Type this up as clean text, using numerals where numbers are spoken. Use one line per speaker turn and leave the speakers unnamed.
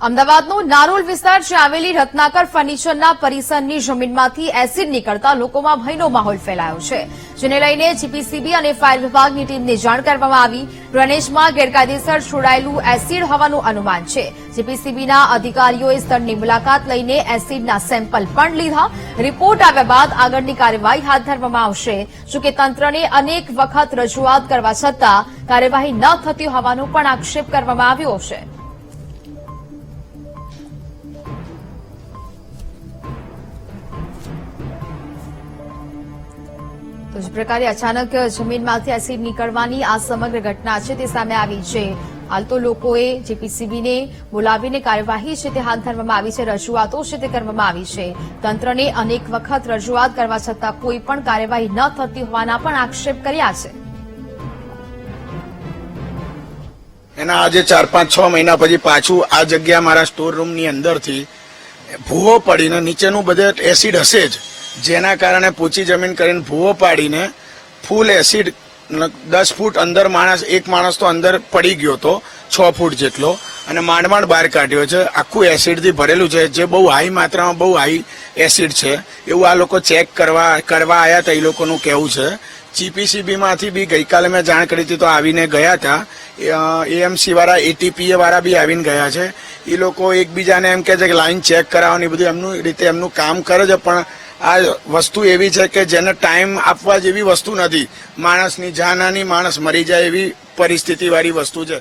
અમદાવાદનો નારોલ વિસ્તાર છે આવેલી રત્નાકર ફર્નિચરના પરિસરની જમીનમાંથી એસિડ નીકળતા લોકોમાં ભયનો માહોલ ફેલાયો છે, જેને લઈને જીપીસીબી અને ફાયર વિભાગની ટીમને જાણ કરવામાં આવી। ડ્રેનેજમાં ગેરકાયદેસર છોડાયેલું એસિડ હોવાનું અનુમાન છે। જીપીસીબીના અધિકારીઓએ સ્થળની મુલાકાત લઈને એસિડના સેમ્પલ પણ લીધા। રિપોર્ટ આવ્યા બાદ આગળની કાર્યવાહી હાથ ધરવામાં આવશે। જોકે તંત્રને અનેક વખત રજૂઆત કરવા છતાં કાર્યવાહી ન થતી હોવાનો પણ આક્ષેપ કરવામાં આવ્યો છે। તો જ પ્રકારે અચાનક જમીનમાંથી એસિડ નીકળવાની આ સમગ્ર ઘટના છે તે સામે આવી છે। હાલ તો લોકોએ જીપીસીબીને બોલાવીને કાર્યવાહી છે તે હાથ ધરવામાં આવી છે, રજૂઆતો છે તે કરવામાં આવી છે। તંત્રને અનેક વખત રજૂઆત કરવા છતાં કોઈ પણ કાર્યવાહી ન થતી હોવાના પણ આક્ષેપ કર્યા છે।
એના આજે 4-5-6 મહિના પછી પાછું આ જગ્યા મારા સ્ટોર રૂમની અંદરથી ભૂવો પડીને નીચેનું બધે એસિડ હશે જ, જેના કારણે પોચી જમીન કરીને ભૂવો પાડીને ફૂલ એસિડ 10 ફૂટ અંદર એક માણસ તો અંદર પડી ગયો હતો 6 ફૂટ જેટલો, અને માંડ બહાર કાઢ્યો છે। આખું એસિડથી ભરેલું છે, જે બહુ હાઈ માત્રામાં બહુ હાઈ એસિડ છે એવું આ લોકો ચેક કરવા આવ્યા હતા, એ લોકોનું કહેવું છે। જીપીસીબી માંથી બી ગઈકાલે મેં જાણ કરી હતી તો આવીને ગયા હતા। એએમસી વાળા એટીપીએ વાળા બી આવીને ગયા છે। એ લોકો એકબીજાને એમ કહે છે કે લાઈન ચેક કરાવવાની બધું એમનું રીતે એમનું કામ કરે છે, પણ આ વસ્તુ એવી છે કે જેને ટાઈમ આપવા જેવી વસ્તુ નથી। માણસની જાનહાની, માણસ મરી જાય એવી પરિસ્થિતિ વાળી વસ્તુ છે।